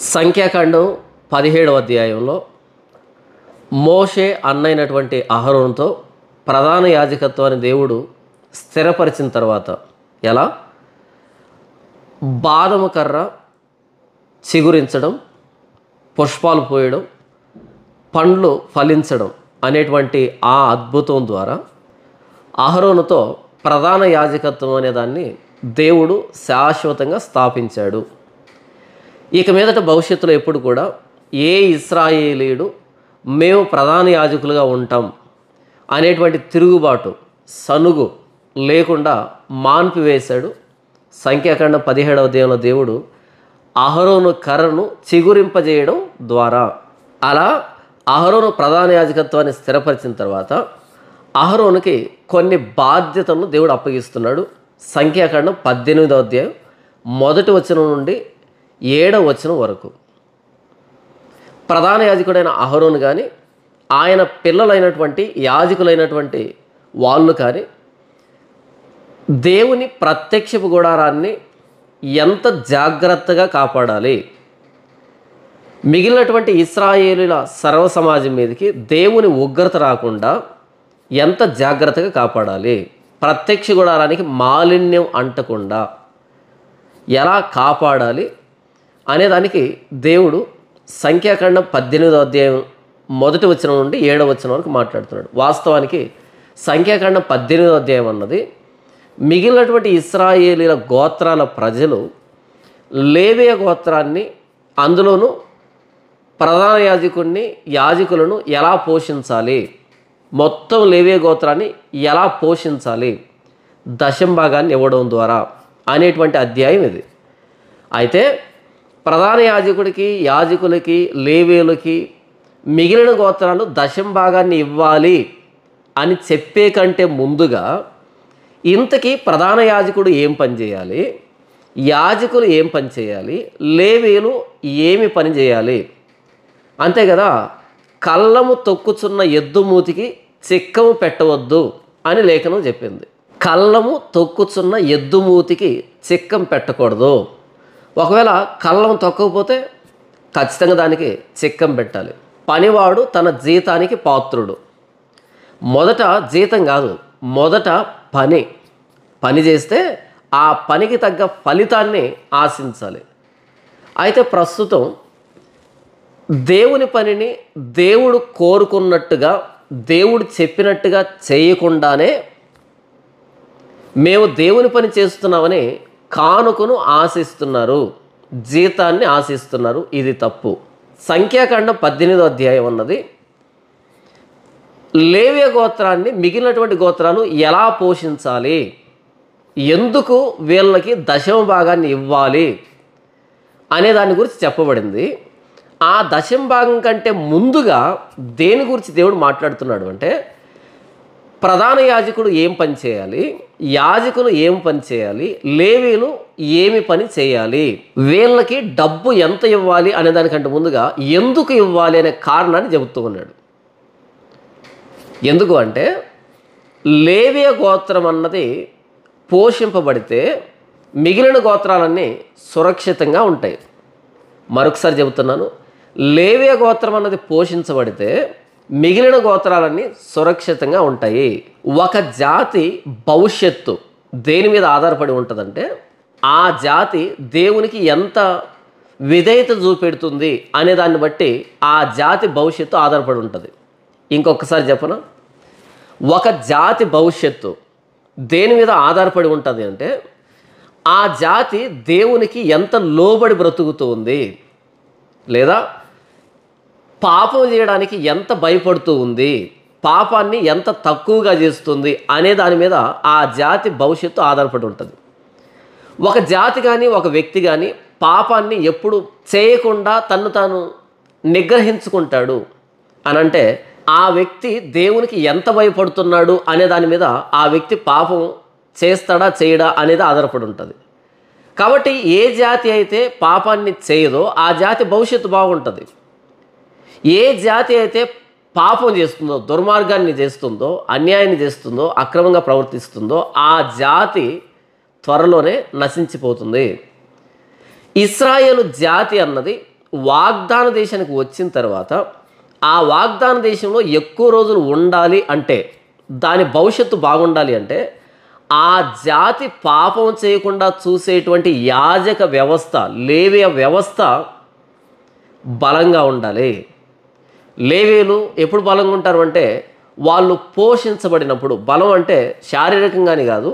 సంఖ్యాకాండం 17వ అధ్యాయంలో మోషే అన్నైనటువంటి అహరోనుతో ప్రధాన యాజకత్వాన్ని దేవుడు స్థిరపరిచిన తర్వాత ఎలా బాదము కర్ర చిగురించడం, పుష్పాలు పోయడం, పండ్లు ఫలించడం అనేటువంటి ఆ అద్భుతం ద్వారా అహరోనుతో ప్రధాన యాజకత్వం అనేదాన్ని దేవుడు శాశ్వతంగా స్థాపించాడు. ఇక మీదట భవిష్యత్తులో ఎప్పుడు కూడా ఏ ఇశ్రాయేలీయుడు మేము ప్రధాన యాజకులుగా ఉంటాం అనేటువంటి తిరుగుబాటు సనుగు లేకుండా మాన్పివేశాడు. సంఖ్యాకాండం 17వ అధ్యాయంలో దేవుడు అహరోను కర్రను చిగురింపజేయడం ద్వారా అలా అహరోను ప్రధాన యాజకత్వాన్ని స్థిరపరిచిన తర్వాత అహరోనుకి కొన్ని బాధ్యతలను దేవుడు అప్పగిస్తున్నాడు. సంఖ్యాకాండం 18వ అధ్యాయం 1వ వచనం నుండి 7వ వచనం వరకు ప్రధాన యాజకుడైన అహరోను కానీ ఆయన పిల్లలైనటువంటి యాజకులైనటువంటి వాళ్ళు కానీ దేవుని ప్రత్యక్షపు గుడారాన్ని ఎంత జాగ్రత్తగా కాపాడాలి, మిగిలినటువంటి ఇశ్రాయేలుల సర్వసమాజం మీదకి దేవుని ఉగ్రత రాకుండా ఎంత జాగ్రత్తగా కాపాడాలి, ప్రత్యక్ష గుడారానికి మాలిన్యం అంటకుండా ఎలా కాపాడాలి అనేదానికి దేవుడు సంఖ్యాకాండం 18వ అధ్యాయం 1వ వచనం నుండి 7వ వచనం వరకు మాట్లాడుతున్నాడు. వాస్తవానికి సంఖ్యాకాండం 18వ అధ్యాయం అన్నది మిగిలినటువంటి ఇశ్రాయేలీల గోత్రాల ప్రజలు లేవియ గోత్రాన్ని, అందులోనూ ప్రధాన యాజకుడిని, యాజకులను ఎలా పోషించాలి, మొత్తం లేవియ గోత్రాన్ని ఎలా పోషించాలి, దశంభాగాన్ని ఇవ్వడం ద్వారా అనేటువంటి అధ్యాయం ఇది. అయితే ప్రధాన యాజకుడికి, యాజకులకి, లేవీయులకి మిగిలిన గోత్రాలు దశంభాగాన్ని ఇవ్వాలి అని చెప్పే కంటే ముందుగా ఇంతకీ ప్రధాన యాజకుడు ఏం పని చేయాలి, యాజకులు ఏం పని చేయాలి, లేవీయులు ఏమి పని చేయాలి, అంతే కదా. కళ్ళము తొక్కుచున్న ఎద్దు మూతికి చిక్కము పెట్టవద్దు అని లేఖనం చెప్పింది. కళ్ళము తొక్కుచున్న ఎద్దు మూతికి చిక్కం పెట్టకూడదు. ఒకవేళ కళ్ళం తొక్కకపోతే ఖచ్చితంగా దానికి చిక్కం పెట్టాలి. పనివాడు తన జీతానికి పాత్రుడు. మొదట జీతం కాదు, మొదట పని చేస్తే ఆ పనికి తగ్గ ఫలితాన్ని ఆశించాలి. అయితే ప్రస్తుతం దేవుని పనిని దేవుడు కోరుకున్నట్టుగా, దేవుడు చెప్పినట్టుగా చేయకుండానే మేము దేవుని పని చేస్తున్నామని కానుకను ఆశిస్తున్నారు, జీతాన్ని ఆశిస్తున్నారు. ఇది తప్పు. సంఖ్యాకాండం 18వ అధ్యాయం అన్నది లేవియ గోత్రాన్ని మిగిలినటువంటి గోత్రాలు ఎలా పోషించాలి, ఎందుకు వీళ్ళకి దశమ భాగాన్ని ఇవ్వాలి అనే దాని గురించి చెప్పబడింది. ఆ దశమ భాగం కంటే ముందుగా దేని గురించి దేవుడు మాట్లాడుతున్నాడు అంటే, ప్రధాన యాజకుడు ఏం పని చేయాలి, యాజకులు ఏం పని చేయాలి, లేవీయులు ఏమి పని చేయాలి, వీళ్ళకి డబ్బు ఎంత ఇవ్వాలి అనే దానికంటే ముందుగా ఎందుకు ఇవ్వాలి అనే కారణాన్ని చెబుతూ ఉన్నాడు. ఎందుకు అంటే లేవియ గోత్రం అన్నది పోషింపబడితే మిగిలిన గోత్రాలన్నీ సురక్షితంగా ఉంటాయి. మరొకసారి చెబుతున్నాను, లేవియ గోత్రం అన్నది పోషించబడితే మిగిలిన గోత్రాలన్నీ సురక్షితంగా ఉంటాయి. ఒక జాతి భవిష్యత్తు దేని మీద ఆధారపడి ఉంటుందంటే, ఆ జాతి దేవునికి ఎంత విధేయత చూపెడుతుంది అనే దాన్ని బట్టి ఆ జాతి భవిష్యత్తు ఆధారపడి ఉంటుంది. ఇంకొకసారి చెప్పనా, ఒక జాతి భవిష్యత్తు దేని మీద ఆధారపడి ఉంటుంది అంటే, ఆ జాతి దేవునికి ఎంత లోబడి బ్రతుకుతూ ఉంది, లేదా పాపం చేయడానికి ఎంత భయపడుతూ ఉంది, పాపాన్ని ఎంత తక్కువగా చేస్తుంది అనే దాని మీద ఆ జాతి భవిష్యత్తు ఆధారపడి ఉంటుంది. ఒక జాతి కానీ ఒక వ్యక్తి కానీ పాపాన్ని ఎప్పుడు చేయకుండా తన్ను తాను నిగ్రహించుకుంటాడు అనంటే ఆ వ్యక్తి దేవునికి ఎంత భయపడుతున్నాడు అనే దాని మీద ఆ వ్యక్తి పాపం చేస్తాడా చేయడా అనేది ఆధారపడి ఉంటుంది. కాబట్టి ఏ జాతి అయితే పాపాన్ని చేయదో ఆ జాతి భవిష్యత్తు బాగుంటుంది. ఏ జాతి అయితే పాపం చేస్తుందో, దుర్మార్గాన్ని చేస్తుందో, అన్యాయాన్ని చేస్తుందో, అక్రమంగా ప్రవర్తిస్తుందో ఆ జాతి త్వరలోనే నశించిపోతుంది. ఇశ్రాయేలు జాతి అన్నది వాగ్దాన దేశానికి వచ్చిన తర్వాత ఆ వాగ్దాన దేశంలో ఎక్కువ రోజులు ఉండాలి అంటే, దాని భవిష్యత్తు బాగుండాలి అంటే, ఆ జాతి పాపం చేయకుండా చూసేటువంటి యాజక వ్యవస్థ, లేవియ వ్యవస్థ బలంగా ఉండాలి. లేవీయులు ఎప్పుడు బలంగా ఉంటారు అంటే, వాళ్ళు పోషించబడినప్పుడు. బలం అంటే శారీరకంగాని కాదు,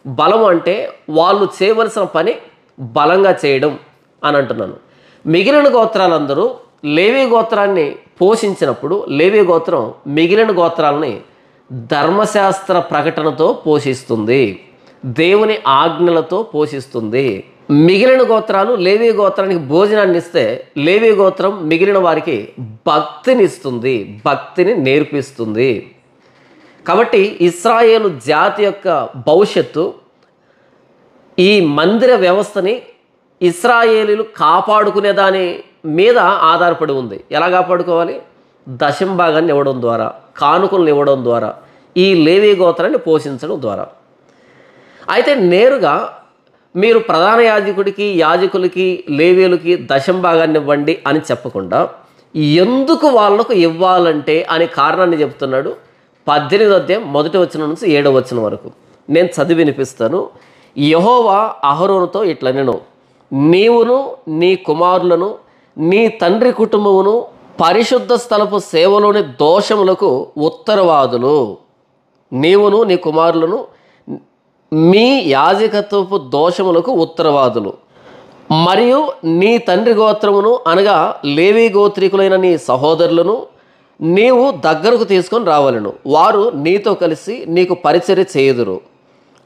బలం అంటే వాళ్ళు చేయవలసిన పని బలంగా చేయడం అని అంటున్నాను. మిగిలిన గోత్రాలందరూ లేవీ గోత్రాన్ని పోషించినప్పుడు, లేవీ గోత్రం మిగిలిన గోత్రాలని ధర్మశాస్త్ర ప్రకటనతో పోషిస్తుంది, దేవుని ఆజ్ఞలతో పోషిస్తుంది. మిగిలిన గోత్రాలు లేవీ గోత్రానికి భోజనాన్ని ఇస్తే, లేవీ గోత్రం మిగిలిన వారికి భక్తిని ఇస్తుంది, భక్తిని నేర్పిస్తుంది. కాబట్టి ఇశ్రాయేలు జాతి యొక్క భవిష్యత్తు ఈ మందిర వ్యవస్థని ఇశ్రాయేలీలు కాపాడుకునే దాని మీద ఆధారపడి ఉంది. ఎలా కాపాడుకోవాలి? దశంభాగాన్ని ఇవ్వడం ద్వారా, కానుకలను ఇవ్వడం ద్వారా, ఈ లేవీ గోత్రాన్ని పోషించడం ద్వారా. అయితే నేరుగా మీరు ప్రధాన యాజకుడికి, యాజకులకి, లేవీయులకి దశంభాగాన్ని ఇవ్వండి అని చెప్పకుండా, ఎందుకు వాళ్లకు ఇవ్వాలంటే అనే కారణాన్ని చెప్తున్నాడు. 18వ అధ్యాయం 1వ వచనం నుంచి 7వ వచనం వరకు నేను చదివి వినిపిస్తాను. యెహోవా అహరోనుతో ఇట్లనెను, నీవును నీ కుమారులను నీ తండ్రి కుటుంబమును పరిశుద్ధ స్థలపు సేవలోని దోషములకు ఉత్తరవాదులు. నీవును నీ కుమారులను మీ యాజకత్వపు దోషములకు ఉత్తరవాదులు. మరియు నీ తండ్రి గోత్రమును అనగా లేవీ గోత్రికులైన నీ సహోదరులను నీవు దగ్గరకు తీసుకొని రావాలను. వారు నీతో కలిసి నీకు పరిచర్య చేయుదురు.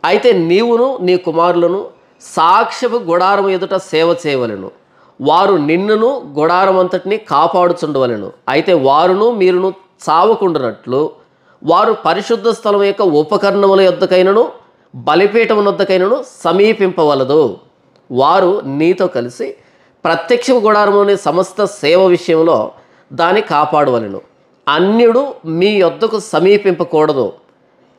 అయితే నీవును నీ కుమారులను సాక్ష్యపు గుడారం ఎదుట సేవ చేయవలెను. వారు నిన్నును గుడారం అంతటిని కాపాడుచుండవలెను. అయితే వారును మీరును చావకుండునట్లు వారు పరిశుద్ధ స్థలం యొక్క ఉపకరణముల యొద్దకైనను బలిపీఠము వద్దకైనను సమీపింపవలదు. వారు నీతో కలిసి ప్రత్యక్ష గుడారంలోని సమస్త సేవ విషయంలో దాన్ని కాపాడవలెను. అన్యుడు మీ యొద్దకు సమీపింపకూడదు.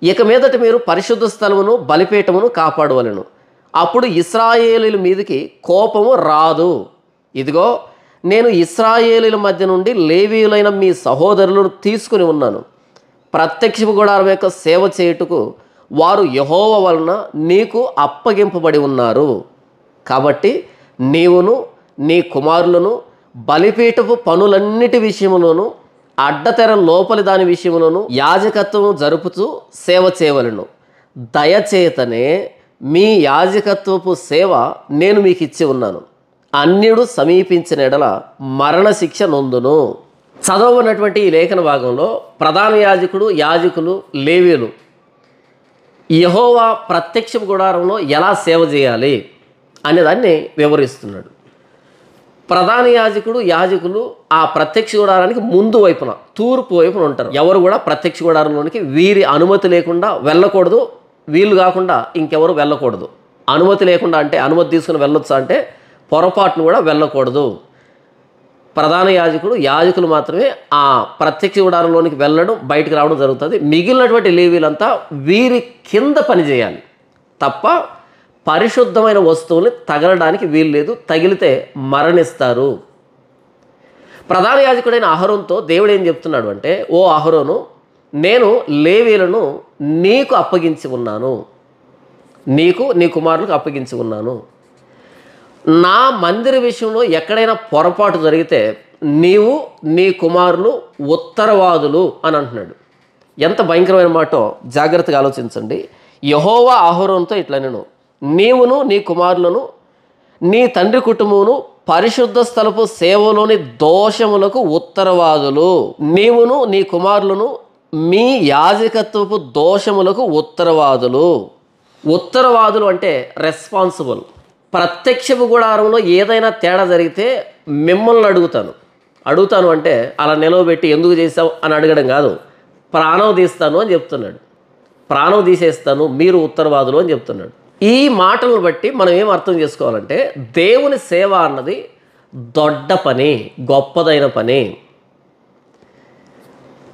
ఇక మీదట మీరు పరిశుద్ధ స్థలమును బలిపీఠమును కాపాడవలెను. అప్పుడు ఇశ్రాయేలీల మీదకి కోపము రాదు. ఇదిగో నేను ఇశ్రాయేలీల మధ్య నుండి లేవీయులైన మీ సహోదరులను తీసుకుని ఉన్నాను. ప్రత్యక్ష గుడారం యొక్క సేవ చేయుటకు వారు యెహోవా వలన నీకు అప్పగింపబడి ఉన్నారు. కాబట్టి నీవును నీ కుమారులను బలిపీఠపు పనులన్నిటి విషయంలోనూ అడ్డతెర లోపలి దాని విషయంలోనూ యాజకత్వము జరుపుతూ సేవ చేయవలెను. దయచేతనే మీ యాజకత్వపు సేవ నేను మీకు ఇచ్చి ఉన్నాను. అన్యుడు సమీపించిన ఎడల మరణశిక్ష నొందును. చదవనటువంటి ఈ లేఖన భాగంలో ప్రధాన యాజకుడు, యాజకులు, లేవీయులు యెహోవా ప్రత్యక్ష గుడారంలో ఎలా సేవ చేయాలి అనేదాన్ని వివరిస్తున్నాడు. ప్రధాన యాజకుడు, యాజకులు ఆ ప్రత్యక్ష గుడారానికి ముందు వైపున, తూర్పు వైపున ఉంటారు. ఎవరు కూడా ప్రత్యక్ష గుడారంలోనికి వీరి అనుమతి లేకుండా వెళ్ళకూడదు. వీళ్ళు కాకుండా ఇంకెవరు వెళ్ళకూడదు. అనుమతి లేకుండా అంటే అనుమతి తీసుకుని వెళ్ళొచ్చా అంటే పొరపాటును కూడా వెళ్ళకూడదు. ప్రధాన యాజకుడు, యాజకులు మాత్రమే ఆ ప్రత్యక్ష గుడారంలోనికి వెళ్ళడం, బయటకు రావడం జరుగుతుంది. మిగిలినటువంటి లేవీలంతా వీరి కింద పనిచేయాలి తప్ప పరిశుద్ధమైన వస్తువుని తగలడానికి వీలు లేదు. తగిలితే మరణిస్తారు. ప్రధాన యాజకుడైన అహరోనుతో దేవుడు ఏం చెప్తున్నాడు అంటే, ఓ అహరోను, నేను లేవీలను నీకు అప్పగించి ఉన్నాను, నీకు నీ కుమారులకు అప్పగించి ఉన్నాను. నా మందిర విషయంలో ఎక్కడైనా పొరపాటు జరిగితే నీవు నీ కుమారులు ఉత్తరవాదులు అని అంటున్నాడు. ఎంత భయంకరమైన మాటో జాగ్రత్తగా ఆలోచించండి. యెహోవా అహరోనుతో ఇట్లా, నేను నీవును నీ కుమారులను నీ తండ్రి కుటుంబమును పరిశుద్ధ స్థలపు సేవలోని దోషములకు ఉత్తరవాదులు. నీవును నీ కుమారులను మీ యాజకత్వపు దోషములకు ఉత్తరవాదులు. ఉత్తరవాదులు అంటే రెస్పాన్సిబుల్. ప్రత్యక్షపు గుడారంలో ఏదైనా తేడా జరిగితే మిమ్మల్ని అడుగుతాను అంటే అలా నిలవబెట్టి ఎందుకు చేసావు అని అడగడం కాదు, ప్రాణం తీస్తాను అని చెప్తున్నాడు. ప్రాణం తీసేస్తాను, మీరు ఉత్తరవాదులు అని చెప్తున్నాడు. ఈ మాటలను బట్టి మనం ఏం అర్థం చేసుకోవాలంటే, దేవుని సేవ అన్నది దొడ్డ పని, గొప్పదైన పని.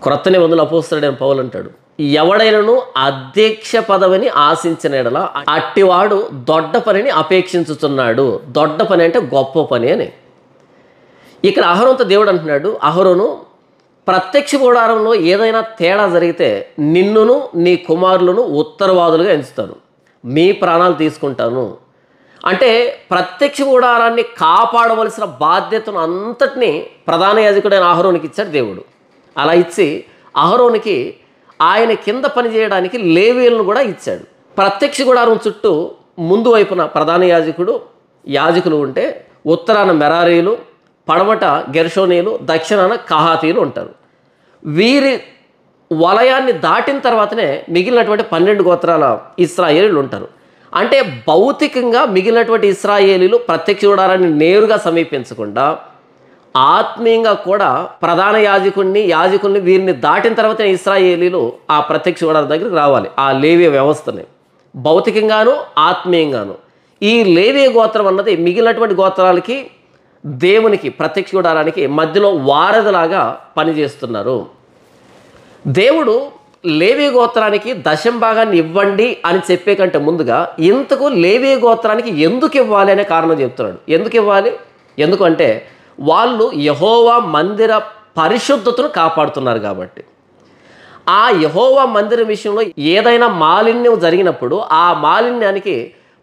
క్రొత్త నిబంధనలో అపోస్తలుడైన పౌలు అంటాడు, ఎవడైనను అధ్యక్ష పదవిని ఆశించిన ఎడల అట్టివాడు దొడ్డ పనిని అపేక్షించుతున్నాడు. దొడ్డ పని అంటే గొప్ప పని అని. ఇక్కడ అహరోనుతో దేవుడు అంటున్నాడు, అహరోను, ప్రత్యక్ష గుడారంలో ఏదైనా తేడా జరిగితే నిన్నును నీ కుమారులను ఉత్తరవాదులుగా ఎంచుతాను, మీ ప్రాణాలు తీసుకుంటాను. అంటే ప్రత్యక్ష గుడారాన్ని కాపాడవలసిన బాధ్యతను అంతటినీ ప్రధాన యాజకుడైన అహరోనుకి ఇచ్చాడు దేవుడు. అలా ఇచ్చి అహరోనుకి ఆయన కింద పనిచేయడానికి లేవీయులను కూడా ఇచ్చాడు. ప్రత్యక్ష గుడారం చుట్టూ ముందు వైపున ప్రధాన యాజకులు ఉంటే, ఉత్తరాన మెరారీలు, పడమట గెర్షోనీయులు, దక్షిణాన కహాతీయులు ఉంటారు. వీరి వలయాన్ని దాటిన తర్వాతనే మిగిలినటువంటి 12 గోత్రాల ఇశ్రాయేలీలు ఉంటారు. అంటే భౌతికంగా మిగిలినటువంటి ఇశ్రాయేలీలు ప్రత్యక్ష గుడారాన్ని నేరుగా సమీపించకుండా ఆత్మీయంగా కూడా ప్రధాన యాజకుల్ని వీరిని దాటిన తర్వాతనే ఇశ్రాయేలీలు ఆ ప్రత్యక్ష గుడారం దగ్గరికి రావాలి. ఆ లేవీ వ్యవస్థని భౌతికంగాను ఆత్మీయంగాను. ఈ లేవీ గోత్రం అన్నది మిగిలినటువంటి గోత్రాలకి దేవునికి ప్రత్యక్ష గుడారానికి మధ్యలో వారధిలాగా పనిచేస్తున్నారు. దేవుడు లేవీ గోత్రానికి దశంభాగాన్ని ఇవ్వండి అని చెప్పే కంటే ముందుగా ఇంతకు లేవీ గోత్రానికి ఎందుకు ఇవ్వాలి అనే కారణం చెప్తున్నాడు. ఎందుకు ఇవ్వాలి? ఎందుకంటే వాళ్ళు యెహోవా మందిర పరిశుద్ధతను కాపాడుతున్నారు కాబట్టి. ఆ యెహోవా మందిరం విషయంలో ఏదైనా మాలిన్యం జరిగినప్పుడు ఆ మాలిన్యానికి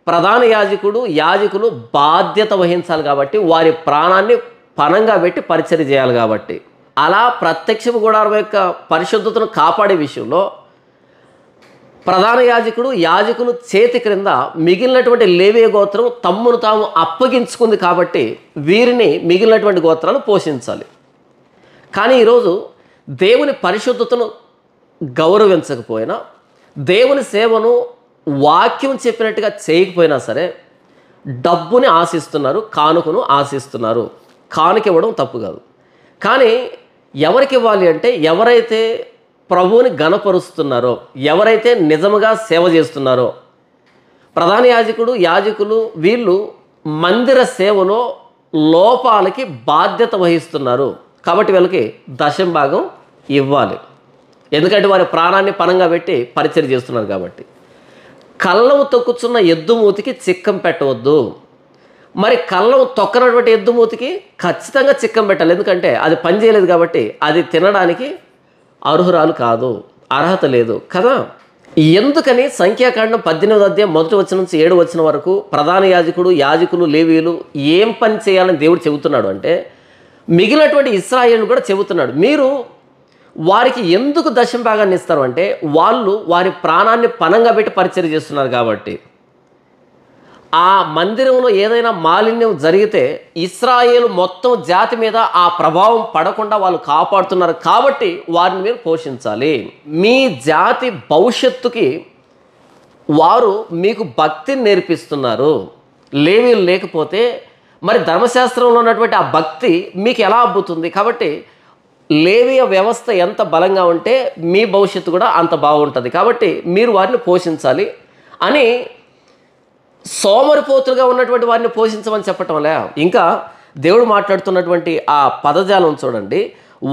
ప్రధాన యాజకులు బాధ్యత వహించాలి కాబట్టి, వారి ప్రాణాన్ని పణంగా పెట్టి పరిచర్య చేయాలి కాబట్టి, అలా ప్రత్యక్ష గుడారం యొక్క పరిశుద్ధతను కాపాడే విషయంలో ప్రధాన యాజకులు చేతి క్రింద మిగిలినటువంటి లేవీ గోత్రం తమ్మును తాము అప్పగించుకుంది కాబట్టి వీరిని మిగిలినటువంటి గోత్రాలు పోషించాలి. కానీ ఈరోజు దేవుని పరిశుద్ధతను గౌరవించకపోయినా, దేవుని సేవను వాక్యం చెప్పినట్టుగా చేయకపోయినా సరే డబ్బుని ఆశిస్తున్నారు, కానుకను ఆశిస్తున్నారు. కానుక ఇవ్వడం తప్పు కాదు, కానీ ఎవరికి ఇవ్వాలి అంటే ఎవరైతే ప్రభువుని గణపరుస్తున్నారో, ఎవరైతే నిజముగా సేవ చేస్తున్నారో. ప్రధాన యాజకులు వీళ్ళు మందిర సేవలో లోపాలకి బాధ్యత వహిస్తున్నారు కాబట్టి వీళ్ళకి దశంభాగం ఇవ్వాలి. ఎందుకంటే వారి ప్రాణాన్ని పణంగా పెట్టి పరిచర్య చేస్తున్నారు కాబట్టి. కళ్ళం తొక్కుచున్న ఎద్దుమూతికి చిక్కం పెట్టవద్దు. మరి కళ్ళం తొక్కనటువంటి ఎద్దుమూతికి ఖచ్చితంగా చిక్కం పెట్టాలి. ఎందుకంటే అది పని చేయలేదు కాబట్టి అది తినడానికి అర్హురాలు కాదు, అర్హత లేదు కదా. ఎందుకని సంఖ్యాకాండం 18వ అధ్యాయం 1వ వచనం నుంచి 7వ వచనం వరకు ప్రధాన యాజకులు లేవీయులు ఏం పని చేయాలని దేవుడు చెబుతున్నాడు అంటే, మిగిలినటువంటి ఇశ్రాయేలును కూడా చెబుతున్నాడు. మీరు వారికి ఎందుకు దశంభాగాన్ని ఇస్తారు అంటే వాళ్ళు వారి ప్రాణాన్ని పణంగా పెట్టి పరిచర్య చేస్తున్నారు కాబట్టి. ఆ మందిరంలో ఏదైనా మాలిన్యం జరిగితే ఇశ్రాయేలు మొత్తం జాతి మీద ఆ ప్రభావం పడకుండా వాళ్ళు కాపాడుతున్నారు కాబట్టి వారిని మీరు పోషించాలి. మీ జాతి భవిష్యత్తుకి వారు మీకు భక్తిని నేర్పిస్తున్నారు. లేవీయులు లేకపోతే మరి ధర్మశాస్త్రంలో ఉన్నటువంటి ఆ భక్తి మీకు ఎలా అబ్బుతుంది? కాబట్టి లేవీయ వ్యవస్థ ఎంత బలంగా ఉంటే మీ భవిష్యత్తు కూడా అంత బాగుంటుంది. కాబట్టి మీరు వారిని పోషించాలి అని సోమరిపోతులుగా ఉన్నటువంటి వారిని పోషించమని చెప్పటం లే. ఇంకా దేవుడు మాట్లాడుతున్నటువంటి ఆ పదజాలం చూడండి.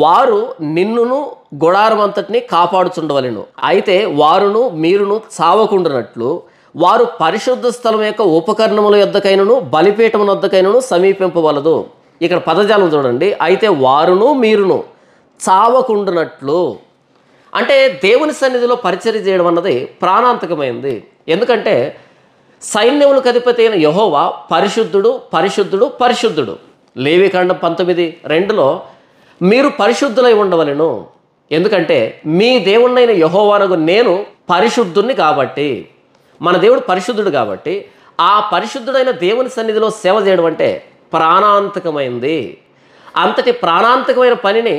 వారు నిన్నును గుడారం అంతటిని కాపాడుచుండవలెను, అయితే వారును మీరును చావకుండునట్లు వారు పరిశుద్ధ స్థలం యొక్క ఉపకరణముల యొద్దకైనను బలిపీఠముల వద్దకైనను సమీపింపవలదు. ఇక్కడ పదజాలం చూడండి. అయితే వారును మీరును చావకుండునట్లు అంటే దేవుని సన్నిధిలో పరిచర్య చేయడం అన్నది ప్రాణాంతకమైంది. ఎందుకంటే సైన్యములకు అధిపతి అయిన యెహోవా పరిశుద్ధుడు పరిశుద్ధుడు పరిశుద్ధుడు. లేవికాండం 19:2లో మీరు పరిశుద్ధులై ఉండవలెను, ఎందుకంటే మీ దేవుణ్ణైన యెహోవానగు నేను పరిశుద్ధుణ్ణి కాబట్టి. మన దేవుడు పరిశుద్ధుడు కాబట్టి ఆ పరిశుద్ధుడైన దేవుని సన్నిధిలో సేవ చేయడం అంటే ప్రాణాంతకమైంది. అంతటి ప్రాణాంతకమైన పనిని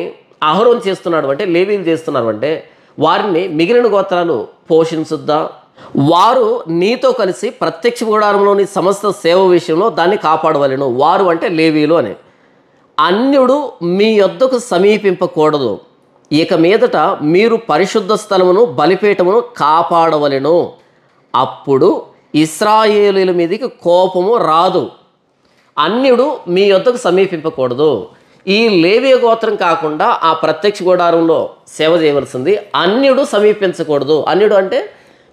అహరోను చేస్తున్నాడు అంటే, లేవీయులు చేస్తున్నారు అంటే వారిని మిగిలిన గోత్రాలు పోషించుద్దా? వారు నీతో కలిసి ప్రత్యక్ష గుడారంలోని సమస్త సేవ విషయంలో దాన్ని కాపాడవలెను. వారు అంటే లేవీయులు అని. అన్యుడు మీ యొద్దకు సమీపింపకూడదు. ఇక మీదట మీరు పరిశుద్ధ స్థలమును బలిపీఠమును కాపాడవలెను. అప్పుడు ఇశ్రాయేలీల మీదకి కోపము రాదు. అన్యుడు మీ యొద్దకు సమీపింపకూడదు. ఈ లేవీ గోత్రం కాకుండా ఆ ప్రత్యక్ష గుడారంలో సేవ చేయవలసింది అన్యుడు సమీపించకూడదు. అన్యుడు అంటే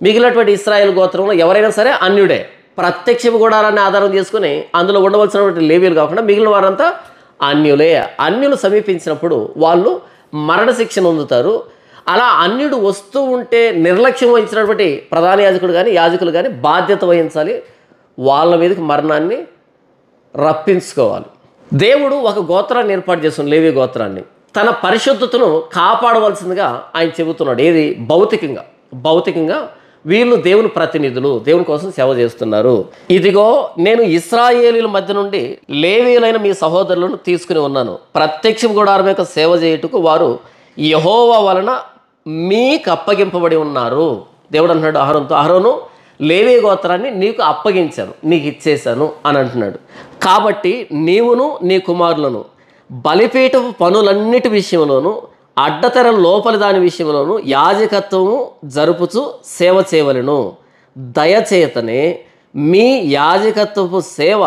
మిగిలినటువంటి ఇశ్రాయేల్ గోత్రంలో ఎవరైనా సరే అన్యుడే. ప్రత్యక్ష గుడారాన్ని ఆధారం చేసుకుని అందులో ఉండవలసినటువంటి లేవీలు కాకుండా మిగిలిన వారంతా అన్యులే. అన్యులు సమీపించినప్పుడు వాళ్ళు మరణశిక్ష పొందుతారు. అలా అన్యుడు వస్తూ ఉంటే నిర్లక్ష్యం వహించినటువంటి ప్రధాన యాజకుడు కానీ యాజకులు కానీ బాధ్యత వహించాలి, వాళ్ళ మీదకి మరణాన్ని రప్పించుకోవాలి. దేవుడు ఒక గోత్రాన్ని ఏర్పాటు చేస్తున్నాడు, లేవి గోత్రాన్ని. తన పరిశుద్ధతను కాపాడవలసిందిగా ఆయన చెబుతున్నాడు. ఏది? భౌతికంగా వీళ్ళు దేవుని ప్రతినిధులు, దేవుని కోసం సేవ చేస్తున్నారు. ఇదిగో నేను ఇశ్రాయేలీల మధ్య నుండి లేవీయులైన మీ సహోదరులను తీసుకుని ఉన్నాను. ప్రత్యక్ష గుడారం యొక్క సేవ చేయుటకు వారు యెహోవా వలన మీకు అప్పగింపబడి ఉన్నారు. దేవుడు అంటున్నాడు అహరోనుతో, అహరోను లేవీ గోత్రాన్ని నీకు అప్పగించాను, నీకు ఇచ్చేశాను అని అంటున్నాడు. కాబట్టి నీవును నీ కుమారులను బలిపీఠపు పనులన్నిటి విషయంలోనూ అడ్డతెర లోపలి దాని విషయంలోనూ యాజకత్వము జరుపుచు సేవ చేయవలెను. దయచేతనే మీ యాజకత్వపు సేవ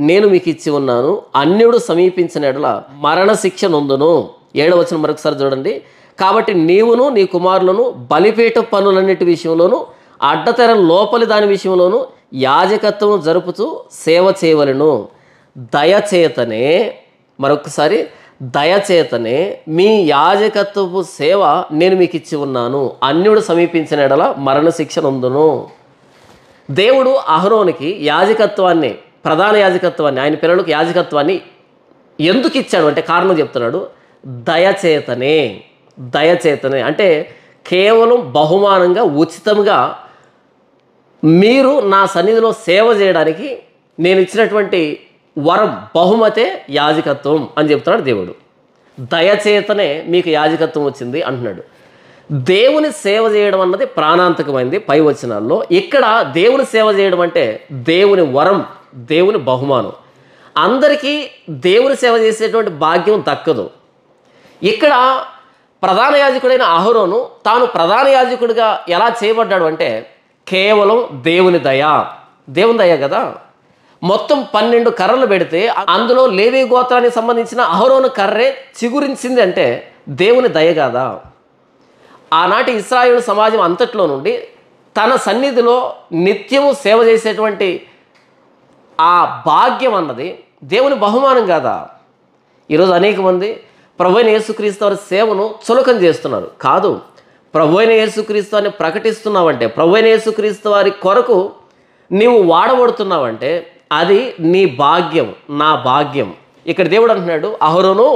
నేను మీకు ఇచ్చి ఉన్నాను. అన్యుడు సమీపించిన ఎడల మరణశిక్ష నొందును. 7వ వచనం మరొకసారి చూడండి. కాబట్టి నీవును నీ కుమారులను బలిపీఠ పనులన్నిటి విషయంలోనూ అడ్డతెర లోపలి దాని విషయంలోనూ యాజకత్వము జరుపుచు సేవ చేయవలెను. దయచేతనే, మరొకసారి, దయచేతనే మీ యాజకత్వపు సేవ నేను మీకు ఇచ్చి ఉన్నాను. అన్యుడు సమీపించిన ఎడల మరణశిక్ష నొందును. దేవుడు అహరోనుకి యాజకత్వాన్ని, ప్రధాన యాజకత్వాన్ని, ఆయన పిల్లలకు యాజకత్వాన్ని ఎందుకు ఇచ్చాడు అంటే కారణం చెప్తున్నాడు. దయచేతనే అంటే కేవలం బహుమానంగా, ఉచితంగా మీరు నా సన్నిధిలో సేవ చేయడానికి నేను ఇచ్చినటువంటి వరం, బహుమతే యాజకత్వం అని చెప్తున్నాడు దేవుడు. దయచేతనే మీకు యాజకత్వం వచ్చింది అంటున్నాడు. దేవుని సేవ చేయడం అన్నది ప్రాణాంతకమైంది పై వచనాల్లో. ఇక్కడ దేవుని సేవ చేయడం అంటే దేవుని వరం, దేవుని బహుమానం. అందరికీ దేవుని సేవ చేసేటువంటి భాగ్యం దక్కదు. ఇక్కడ ప్రధాన యాజకుడైన అహరోను తాను ప్రధాన యాజకుడిగా ఎలా చేయబడ్డాడు అంటే కేవలం దేవుని దయ కదా. మొత్తం 12 కర్రలు పెడితే అందులో లేవీ గోత్రానికి సంబంధించిన అహరోను కర్రే చిగురించింది అంటే దేవుని దయ కాదా? ఆనాటి ఇశ్రాయేలు సమాజం అంతట్లో నుండి తన సన్నిధిలో నిత్యము సేవ చేసేటువంటి ఆ భాగ్యం అన్నది దేవుని బహుమానం కాదా? ఈరోజు అనేక మంది ప్రభువైన యేసుక్రీస్తు వారి సేవను చులకన చేస్తున్నారు. కాదు, ప్రభువైన యేసుక్రీస్తు వారిని ప్రకటిస్తున్నావంటే, ప్రభువైన యేసుక్రీస్తు వారి కొరకు నీవు వాడబడుతున్నావంటే అది నీ భాగ్యం, నా భాగ్యం. ఇక్కడ దేవుడు అంటున్నాడు, అహరోను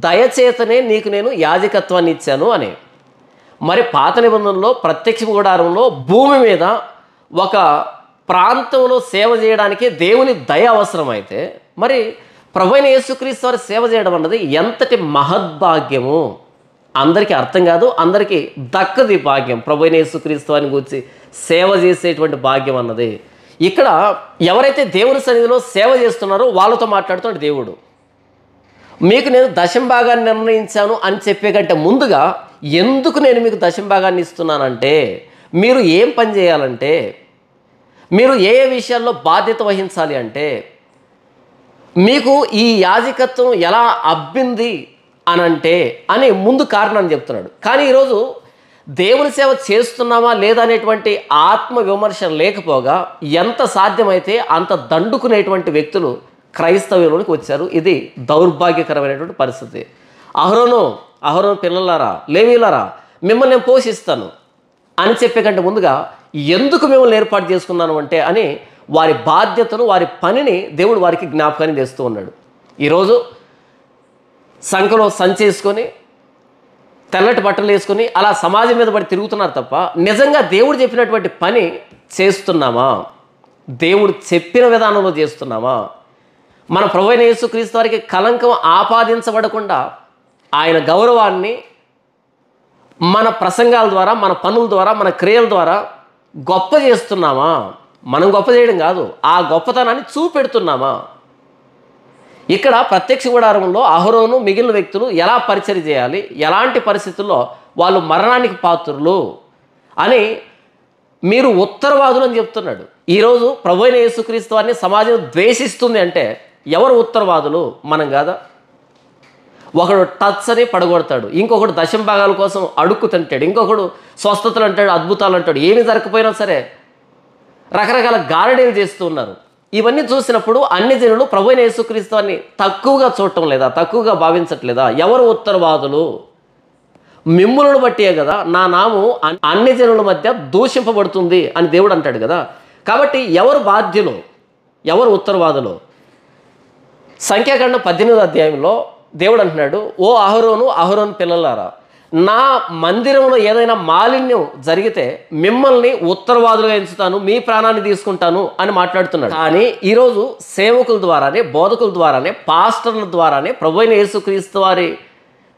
దయచేతనే నీకు నేను యాజకత్వాన్ని ఇచ్చాను అని. మరి పాత నిబంధనలో ప్రత్యక్ష గుడారంలో భూమి మీద ఒక ప్రాంతంలో సేవ చేయడానికి దేవుని దయ అవసరమైతే మరి ప్రభువైన యేసుక్రీస్తు వారి సేవ చేయడం అన్నది ఎంతటి మహద్భాగ్యము. అందరికీ అర్థం కాదు, అందరికీ దక్కది భాగ్యం. ప్రభువైన యేసుక్రీస్తు వారిని గురించి సేవ చేసేటువంటి భాగ్యం అన్నది. ఇక్కడ ఎవరైతే దేవుని సన్నిధిలో సేవ చేస్తున్నారో వాళ్ళతో మాట్లాడుతున్నాడు దేవుడు. మీకు నేను దశంభాగాన్ని నిర్ణయించాను అని చెప్పే కంటే ముందుగా ఎందుకు నేను మీకు దశంభాగాన్ని ఇస్తున్నానంటే, మీరు ఏం పని చేయాలంటే, మీరు ఏ ఏ విషయాల్లో బాధ్యత వహించాలి అంటే, మీకు ఈ యాజకత్వం ఎలా అబ్బింది అనంటే అని ముందు కారణాన్ని చెప్తున్నాడు. కానీ ఈరోజు దేవుని సేవ చేస్తున్నామా లేదా అనేటువంటి ఆత్మ విమర్శ లేకపోగా ఎంత సాధ్యమైతే అంత దండుకునేటువంటి వ్యక్తులు క్రైస్తవ్యంలోనికి వచ్చారు. ఇది దౌర్భాగ్యకరమైనటువంటి పరిస్థితి. అహరోను పిల్లలారా, లేవీలారా, మిమ్మల్ని నేను పోషిస్తాను అని చెప్పే కంటే ముందుగా ఎందుకు మిమ్మల్ని ఏర్పాటు చేసుకున్నాను అంటే అని వారి బాధ్యతను, వారి పనిని దేవుడు వారికి జ్ఞాపకాన్ని తెస్తూ ఉన్నాడు. ఈరోజు సంఖలో సంచేసుకొని తెల్లటి బట్టలు వేసుకొని అలా సమాజం మీద పడి తిరుగుతున్నారు తప్ప నిజంగా దేవుడు చెప్పినటువంటి పని చేస్తున్నామా? దేవుడు చెప్పిన విధానంలో చేస్తున్నామా? మన ప్రభువైన యేసుక్రీస్తు వారికి కలంకం ఆపాదించబడకుండా ఆయన గౌరవాన్ని మన ప్రసంగాల ద్వారా, మన పనుల ద్వారా, మన క్రియల ద్వారా గొప్ప చేస్తున్నామా? మనం గొప్ప చేయడం కాదు, ఆ గొప్పతనాన్ని చూపెడుతున్నామా? ఇక్కడ ప్రత్యక్ష గుడారంలో అహరోను మిగిలిన వ్యక్తులు ఎలా పరిచర్య చేయాలి, ఎలాంటి పరిస్థితుల్లో వాళ్ళు మరణానికి పాత్రులు అని మీరు ఉత్తరవాదులు అని చెప్తున్నాడు. ఈరోజు ప్రభువైన యేసుక్రీస్తు వారిని సమాజం ద్వేషిస్తుంది అంటే ఎవరు ఉత్తరవాదులు? మనం కాదా? ఒకడు టచ్ అని పడగొడతాడు, ఇంకొకడు దశంభాగాల కోసం అడుక్కు తింటాడు, ఇంకొకడు స్వస్థతలు అంటాడు, అద్భుతాలు అంటాడు. ఏమి జరగకపోయినా సరే రకరకాల గారడీలు చేస్తూ ఉన్నారు. ఇవన్నీ చూసినప్పుడు అన్ని జనులు ప్రభువైన యేసుక్రీస్తు వారిని తక్కువగా చూడటం లేదా, తక్కువగా భావించట్లేదా? ఎవరు ఉత్తరవాదులు? మిమ్ములను బట్టియే కదా నా నామం అన్ని జనుల మధ్య దూషింపబడుతుంది అని దేవుడు అంటాడు కదా. కాబట్టి ఎవరు బాధ్యులు, ఎవరు ఉత్తరవాదులు? సంఖ్యాకాండం 18వ అధ్యాయంలో దేవుడు అంటున్నాడు, ఓ అహరోను పిల్లలారా, నా మందిరంలో ఏదైనా మాలిన్యం జరిగితే మిమ్మల్ని ఉత్తరవాదులుగా ఎంచుతాను, మీ ప్రాణాన్ని తీసుకుంటాను అని మాట్లాడుతున్నాడు. కానీ ఈరోజు సేవకుల ద్వారానే, బోధకుల ద్వారానే, పాస్టర్ల ద్వారానే ప్రభువైన యేసుక్రీస్తు వారి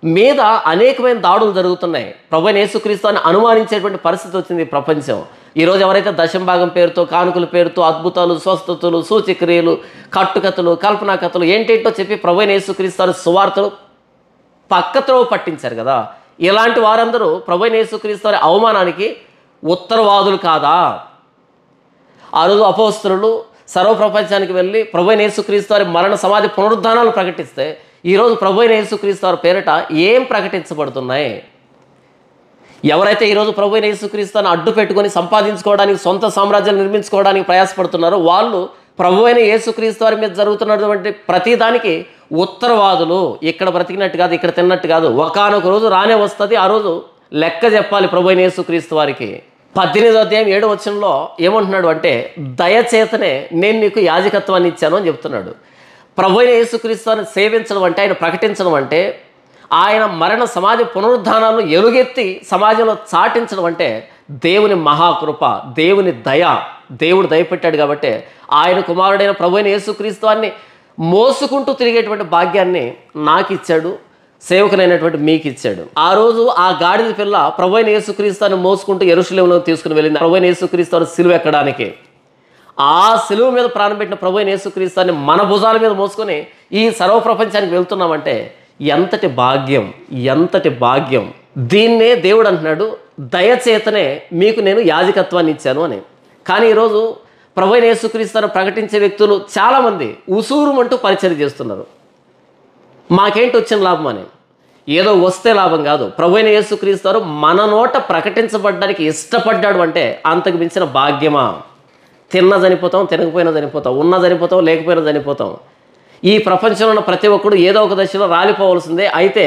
మీద అనేకమైన దాడులు జరుగుతున్నాయి. ప్రభువైన యేసుక్రీస్తు అని అనుమానించేటువంటి పరిస్థితి వచ్చింది ప్రపంచం. ఈరోజు ఎవరైతే దశంభాగం పేరుతో, కానుకల పేరుతో అద్భుతాలు, స్వస్థతలు, సూచక్రియలు, కట్టుకథలు, కల్పనా కథలు ఏంటేంటో చెప్పి ప్రభువైన యేసుక్రీస్తు వారి సువార్తలు పక్కత్రోవ పట్టించారు కదా. ఇలాంటి వారందరూ ప్రభువైన యేసుక్రీస్తు వారి అవమానానికి ఉత్తరవాదులు కాదా? ఆ రోజు అపోస్తలులు సర్వ ప్రపంచానికి వెళ్ళి ప్రభువైన యేసుక్రీస్తు వారి మరణ, సమాధి, పునరుద్ధానాలు ప్రకటిస్తే ఈరోజు ప్రభువైన యేసుక్రీస్తు వారి పేరిట ఏం ప్రకటించబడుతున్నాయి? ఎవరైతే ఈరోజు ప్రభువైన యేసుక్రీస్తుని అడ్డు పెట్టుకొని సంపాదించుకోవడానికి, సొంత సామ్రాజ్యాలు నిర్మించుకోవడానికి ప్రయాసపడుతున్నారో వాళ్ళు ప్రభువైన యేసుక్రీస్తు వారి మీద జరుగుతున్నటువంటి ప్రతిదానికి ఉత్తరవాదులు. ఇక్కడ బ్రతికినట్టు కాదు, ఇక్కడ తిన్నట్టు కాదు, ఒకానొక రోజు రానే వస్తుంది, ఆ రోజు లెక్క చెప్పాలి ప్రభువైన యేసుక్రీస్తు వారికి. 18వ అధ్యాయం 7వ వచనంలో ఏమంటున్నాడు అంటే, దయచేతనే నేను నీకు యాజకత్వాన్ని ఇచ్చాను అని చెప్తున్నాడు. ప్రభువైన యేసుక్రీస్తుని సేవించడం అంటే, ఆయన ప్రకటించడం అంటే, ఆయన మరణ, సమాధి, పునరుద్ధానాలను ఎలుగెత్తి సమాజంలో చాటించడం అంటే దేవుని మహాకృప, దేవుని దయ. దేవుడు దయపెట్టాడు కాబట్టి ఆయన కుమారుడైన ప్రభువైన యేసుక్రీస్తు వారిని మోసుకుంటూ తిరిగేటువంటి భాగ్యాన్ని నాకు ఇచ్చాడు, సేవకులైనటువంటి మీకు ఇచ్చాడు. ఆ రోజు ఆ గాడిద పిల్ల ప్రభువైన యేసుక్రీస్తుని మోసుకుంటూ యెరూషలేములోకి తీసుకుని వెళ్ళింది ప్రభువైన యేసుక్రీస్తుని సిలువ ఎక్కడానికి. ఆ సిలువ మీద ప్రాణం పెట్టిన ప్రభువైన యేసుక్రీస్తుని మన భుజాల మీద మోసుకొని ఈ సర్వ ప్రపంచానికి వెళ్తున్నామంటే ఎంతటి భాగ్యం, ఎంతటి భాగ్యం. దీన్నే దేవుడు అంటున్నాడు, దయచేతనే మీకు నేను యాజకత్వాన్ని ఇచ్చాను అని. కానీ ఈరోజు ప్రభువైన యేసుక్రీస్తుని ప్రకటించే వ్యక్తులు చాలామంది ఉసూరుమంటూ పరిచయం చేస్తున్నారు. మాకేంటి వచ్చిన లాభం అని. ఏదో వస్తే లాభం కాదు. ప్రభువైన యేసుక్రీస్తు మన నోట ప్రకటించబడ్డానికి ఇష్టపడ్డాడు అంటే అంతకు మించిన భాగ్యమా? తిన్న చనిపోతాం, తినకపోయినా చనిపోతాం, ఉన్న చనిపోతాం, లేకపోయినా చనిపోతాం. ఈ ప్రపంచంలో ఉన్న ప్రతి ఒక్కడు ఏదో ఒక దశలో రాలిపోవలసిందే. అయితే